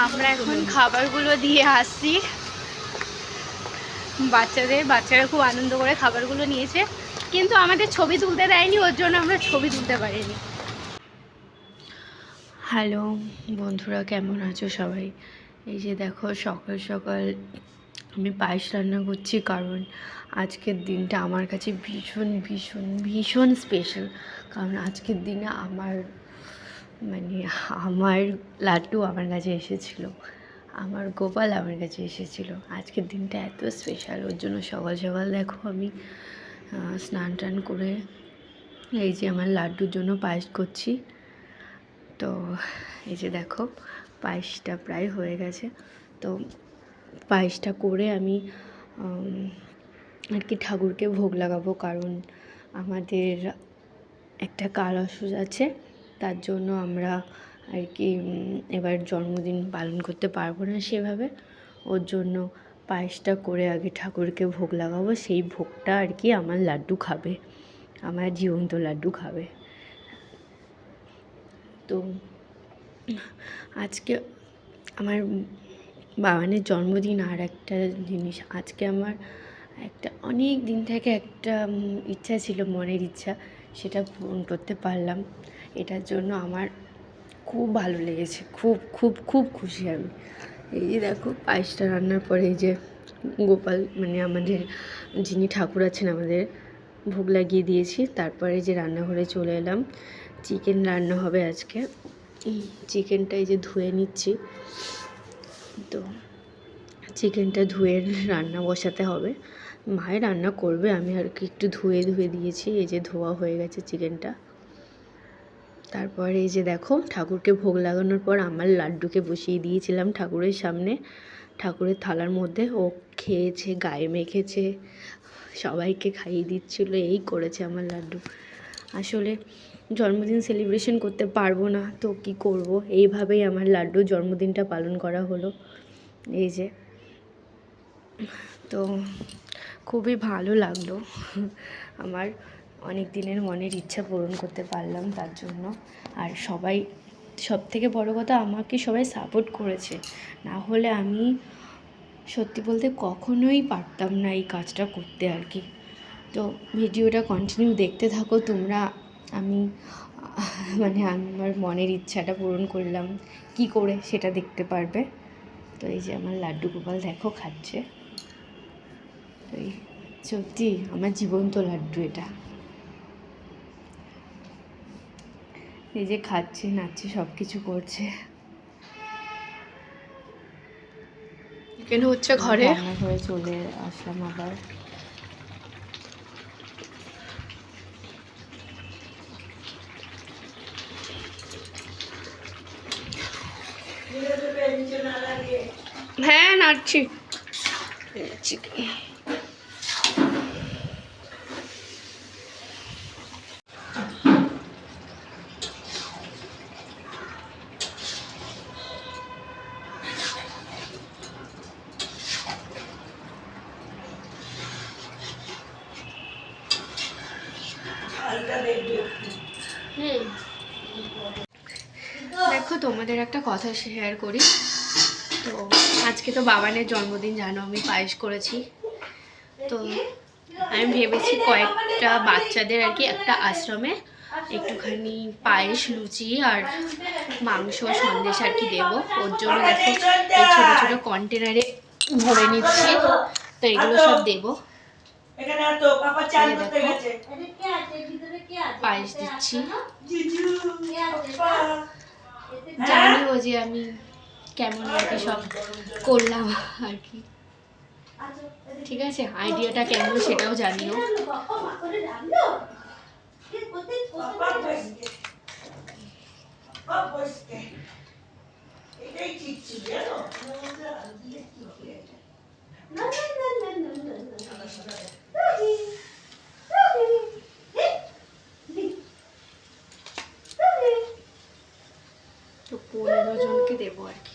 আমরা এখন খাবারগুলো দিয়ে আসছি বাচ্চারা খুব আনন্দ করে খাবারগুলো নিয়েছে, কিন্তু আমাদের ছবি তুলতে দেয়নি, ওর জন্য আমরা ছবি তুলতে পারিনি। হ্যালো বন্ধুরা, কেমন আছো সবাই? এই যে দেখো সকাল সকাল আমি পায়েস রান্না করছি, কারণ আজকের দিনটা আমার কাছে ভীষণ ভীষণ ভীষণ স্পেশাল। কারণ আজকের দিনে আমার লাড্ডু আমার কাছে এসেছিলো, আমার গোপাল আমার কাছে এসেছিলো। আজকের দিনটা এত স্পেশাল, ওর জন্য সকাল সকাল দেখো আমি স্নান টান করে এই যে আমার লাড্ডুর জন্য পায়েস করছি। তো এই যে দেখো পায়েসটা প্রায় হয়ে গেছে। তো পায়েসটা করে আমি আর কি ঠাকুরকে ভোগ লাগাবো, কারণ আমাদের একটা কালসুজ আছে, তার জন্য আমরা আর কি এবার জন্মদিন পালন করতে পারবো না সেভাবে। ওর জন্য পায়েসটা করে আগে ঠাকুরকে ভোগ লাগাবো, সেই ভোগটা আর কি আমার লাড্ডু খাবে, আমার জীবন্ত লাড্ডু খাবে। তো আজকে আমার বাবানের জন্মদিন। আর একটা জিনিস, আজকে আমার একটা অনেক দিন থেকে একটা ইচ্ছা ছিল, মনের ইচ্ছা, সেটা পূরণ করতে পারলাম। এটার জন্য আমার খুব ভালো লেগেছে, খুব খুব খুব খুশি আমি। এই যে দেখো পায়েসটা রান্নার পরে এই যে গোপাল আমাদের যিনি ঠাকুর আছেন আমাদের ভোগ লাগিয়ে দিয়েছি। তারপরে যে রান্নাঘরে চলে এলাম, চিকেন রান্না হবে আজকে। চিকেনটা এই যে ধুয়ে নিচ্ছি, তো চিকেনটা ধুয়ে রান্না বসাতে হবে। মায়ের রান্না করবে, আমি আর কি একটু ধুয়ে দিয়েছি। এই যে ধোয়া হয়ে গেছে চিকেনটা। তারপরে এই যে দেখো ঠাকুরকে ভোগ লাগানোর পর আমার লাড্ডুকে বসিয়ে দিয়েছিলাম ঠাকুরের সামনে, ঠাকুরের থালার মধ্যে। ও খেয়েছে, গায়ে মেখেছে, সবাইকে খাইয়ে দিচ্ছিল, এই করেছে আমার লাড্ডু। আসলে জন্মদিন সেলিব্রেশন করতে পারবো না, তো কি করব, এইভাবেই আমার লাড্ডুর জন্মদিনটা পালন করা হলো। এই যে তো খুবই ভালো লাগলো, আমার অনেক দিনের মনের ইচ্ছা পূরণ করতে পারলাম তার জন্য। আর সবাই, সব থেকে বড়ো কথা, আমাকে সবাই সাপোর্ট করেছে, না হলে আমি সত্যি বলতে কখনোই পারতাম না এই কাজটা করতে আর কি। তো ভিডিওটা কন্টিনিউ দেখতে থাকো তোমরা। আমি আমার মনের ইচ্ছাটা পূরণ করলাম কি করে সেটা দেখতে পারবে। তো এই যে আমার লাড্ডু গোপাল দেখো খাচ্ছে, এই সত্যি আমার জীবন্ত লাড্ডু এটা। এই যে খাচ্ছে, নাচছে, সব কিছু করছে। এখানে হচ্ছে ঘরে, রান্নাঘরে চলে আসলাম আবার। হ্যাঁ নাচছি। দেখো তোমাদের একটা কথা শেয়ার করি। তো আজকে তো বাবানের জন্মদিন, জানো আমি পায়েস করেছি। তো আমি ভেবেছি কয়েকটা বাচ্চাদের আর কি একটা আশ্রমে একটুখানি পায়েস, লুচি আর মাংস, সন্দেশ আর কি দেবো। ওর জন্য দেখো এই ছোটো ছোটো কন্টেনারে ভরে নিচ্ছি, তো এগুলো সব দেবো। পায়েস দিচ্ছি, জানিও যে আমি কেমন আর কি সব করলাম আর কি। ঠিক আছে, আইডিয়াটা কেমন সেটাও জানিও। তো 15 জনকে দেবো আর কি।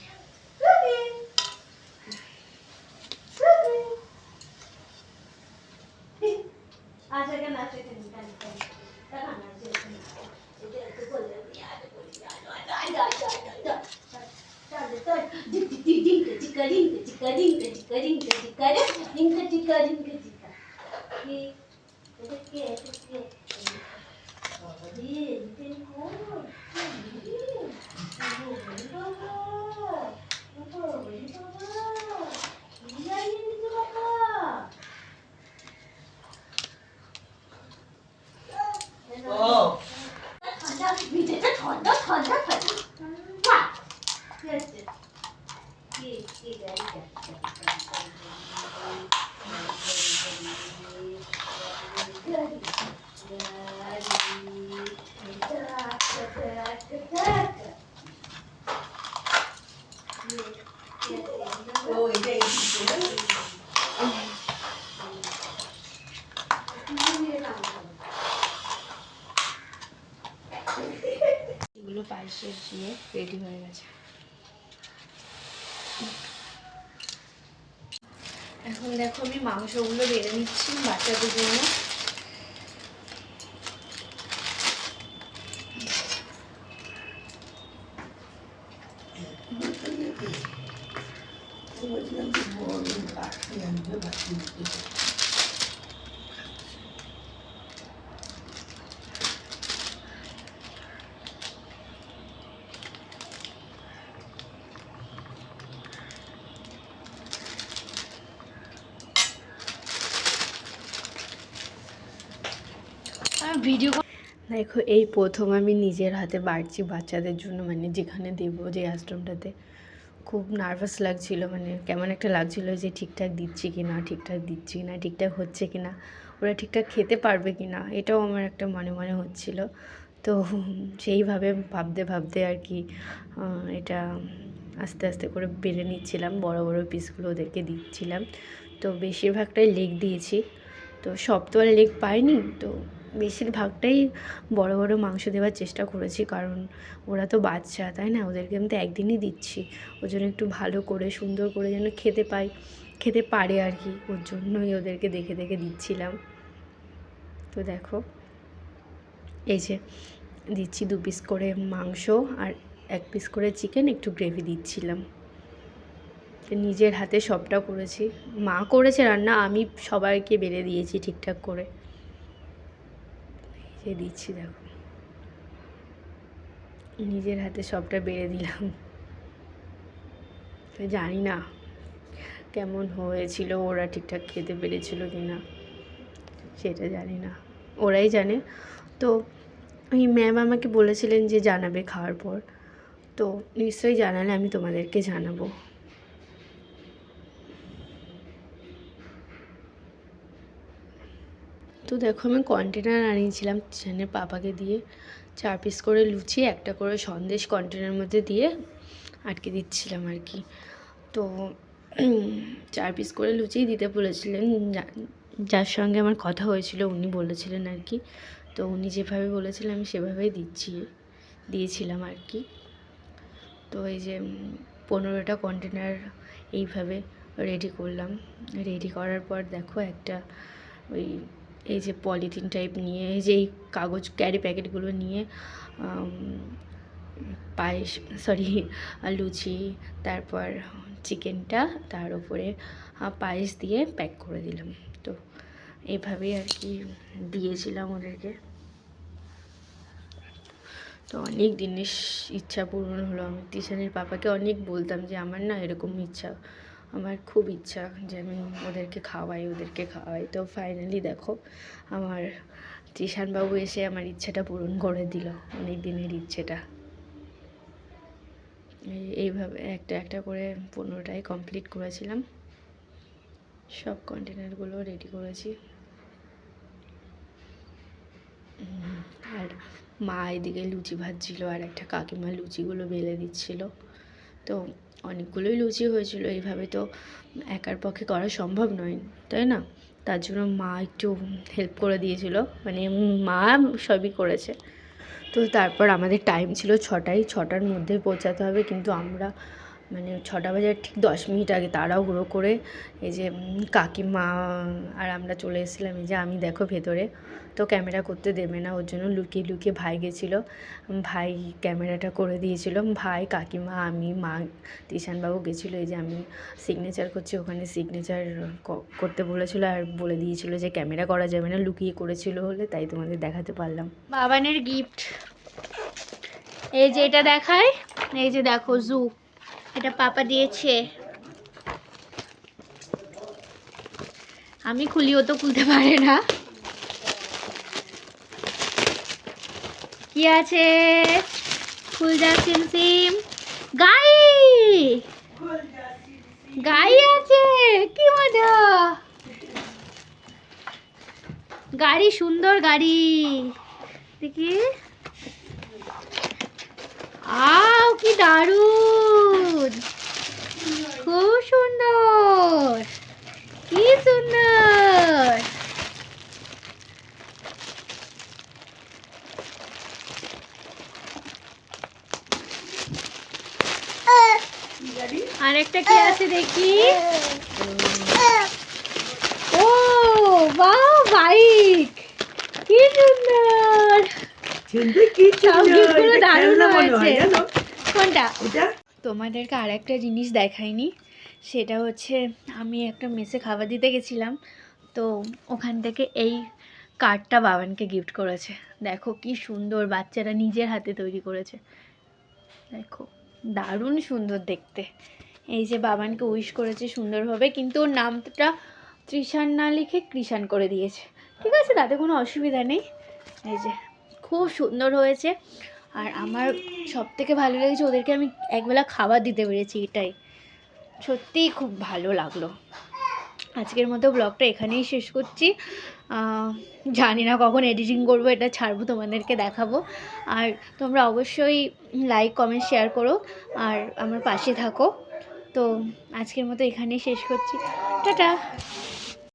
এগুলো পায়েসে দিয়ে রেডি হয়ে গেছে। এখন দেখো আমি মাংসগুলো বেড়ে নিচ্ছি বাচ্চাদের জন্য। ভিডিও দেখো এই প্রথম আমি নিজের হাতে বাড়ছি বাচ্চাদের জন্য, মানে যেখানে দেবো যে আশ্রমটাতে। খুব নার্ভাস লাগছিল, মানে কেমন একটা লাগছিল যে ঠিকঠাক দিচ্ছি কি না, ঠিকঠাক দিচ্ছি না, ঠিকঠাক হচ্ছে কি না, ওরা ঠিকঠাক খেতে পারবে কি না, এটাও আমার একটা মনে মনে হচ্ছিল। তো সেইভাবে ভাবতে ভাবতে আর কি এটা আস্তে আস্তে করে বেড়ে নিচ্ছিলাম, বড় বড় পিসগুলো ওদেরকে দিচ্ছিলাম। তো বেশিরভাগটাই লেগ দিয়েছি, তো সব তো আর লেগ পাইনি, তো বেশিরভাগটাই বড় বড় মাংস দেওয়ার চেষ্টা করেছি, কারণ ওরা তো বাচ্চা, তাই না, ওদেরকে আমি তো একদিনই দিচ্ছি, ওর জন্য একটু ভালো করে সুন্দর করে যেন খেতে পারে আর কি, ওর জন্যই ওদেরকে দেখে দেখে দিচ্ছিলাম। তো দেখো এই যে দিচ্ছি 2 পিস করে মাংস আর 1 পিস করে চিকেন, একটু গ্রেভি দিচ্ছিলাম। নিজের হাতে সবটা করেছি, মা করেছে রান্না, আমি সবাইকে বেড়ে দিয়েছি ঠিকঠাক করে। যে দিচ্ছি দেখো, নিজের হাতে সবটা বেড়ে দিলাম। জানি না কেমন হয়েছিল, ওরা ঠিকঠাক খেতে পেরেছিল কি না সেটা জানি না, ওরাই জানে। তো ওই ম্যাম আমাকে বলেছিলেন যে জানাবে খাওয়ার পর, তো নিশ্চয়ই জানালে আমি তোমাদেরকে জানাবো। তো দেখো আমি কন্টেনার আনিয়েছিলাম তিশানের পাপাকে দিয়ে, 4 পিস করে লুচি, একটা করে সন্দেশ কন্টেনার মধ্যে দিয়ে আটকে দিচ্ছিলাম আর কি। তো 4 পিস করে লুচি দিতে বলেছিলেন, যার সঙ্গে আমার কথা হয়েছিল উনি বলেছিলেন আর কি। তো উনি যেভাবে বলেছিলেন আমি সেভাবেই দিয়েছিলাম আর কি। তো এই যে 15টা কন্টেনার এইভাবে রেডি করলাম। রেডি করার পর দেখো একটা ওই এই যে পলিথিন টাইপ নিয়ে, এই যে এই কাগজ ক্যারি প্যাকেটগুলো নিয়ে পায়েস লুচি, তারপর চিকেনটা তার উপরে পায়েস দিয়ে প্যাক করে দিলাম। তো এইভাবেই আর কি দিয়েছিলাম ওদেরকে। তো অনেক দিনের ইচ্ছা পূরণ হলো। আমি তিশানের পাপাকে অনেক বলতাম যে আমার না এরকম ইচ্ছা, আমার খুব ইচ্ছা যে আমি ওদেরকে খাওয়াই। তো ফাইনালি দেখো আমার তিশানবাবু এসে আমার ইচ্ছাটা পূরণ করে দিল, অনেক দিনের ইচ্ছেটা। এইভাবে একটা একটা করে 15টাই কমপ্লিট করেছিলাম, সব কন্টেনারগুলো রেডি করেছি। আর মা এদিকে লুচি ভাজছিল, আর একটা কাকিমা লুচিগুলো বেলে দিচ্ছিল। তো অনেকগুলোই লুচি হয়েছিল, এইভাবে তো একার পক্ষে করা সম্ভব নয়, তাই না? তার জন্য মা একটু হেল্প করে দিয়েছিল, মানে মা সবই করেছে। তো তারপর আমাদের টাইম ছিল 6টায়, 6টার মধ্যে পৌঁছাতে হবে, কিন্তু আমরা মানে 6টা বাজার ঠিক 10 মিনিট আগে তাড়াহুড়ো করে এই যে কাকিমা আর আমরা চলে এসেছিলাম। এই যে আমি দেখো ভেতরে তো ক্যামেরা করতে দেবে না, ওর জন্য লুকিয়ে লুকিয়ে ভাই গেছিলো, ভাই ক্যামেরাটা করে দিয়েছিল। ভাই, কাকিমা, আমি, মা, তিশানবাবু গেছিলো। এই যে আমি সিগনেচার করছি, ওখানে সিগনেচার করতে বলেছিল আর বলে দিয়েছিল যে ক্যামেরা করা যাবে না, লুকিয়ে করেছিল হলে, তাই তোমাদের দেখাতে পারলাম। বাবানের গিফট এই যে এটা দেখায়, এই যে দেখো জু, এটা পাপা দিয়েছে। আমি খুলিও তো খুলতে পারে না। কি আছে? খুল যা সিম সিম। গাই, গাই আছে, কি মজা। গাড়ি, সুন্দর গাড়ি, দেখি। আও কি দারুণ, খুব সুন্দর, কি সুন্দর। আরেকটা কি আছে দেখি। ও বাহ, বাইক, কি সুন্দর। কোনটা? তোমাদেরকে আর একটা জিনিস দেখাইনি, সেটা হচ্ছে আমি একটা মেসে খাবার দিতে গেছিলাম, তো ওখান থেকে এই কার্ডটা বাবানকে গিফট করেছে। দেখো কি সুন্দর, বাচ্চারা নিজের হাতে তৈরি করেছে, দেখো দারুণ সুন্দর দেখতে। এই যে বাবানকে উইশ করেছে সুন্দরভাবে, কিন্তু ওর নামটা তৃষান না লিখে কৃষান করে দিয়েছে, ঠিক আছে, তাতে কোনো অসুবিধা নেই। এই যে খুব সুন্দর হয়েছে। আর আমার সবথেকে ভালো লেগেছে ওদেরকে আমি একবেলা খাবার দিতে পেরেছি, এটাই সত্যিই খুব ভালো লাগলো। আজকের মতো ব্লগটা এখানেই শেষ করছি। জানি না কখন এডিটিং করবো, এটা ছাড়বো, তোমাদেরকে দেখাবো। আর তোমরা অবশ্যই লাইক, কমেন্ট, শেয়ার করো আর আমার পাশে থাকো। তো আজকের মতো এখানেই শেষ করছি, টাটা।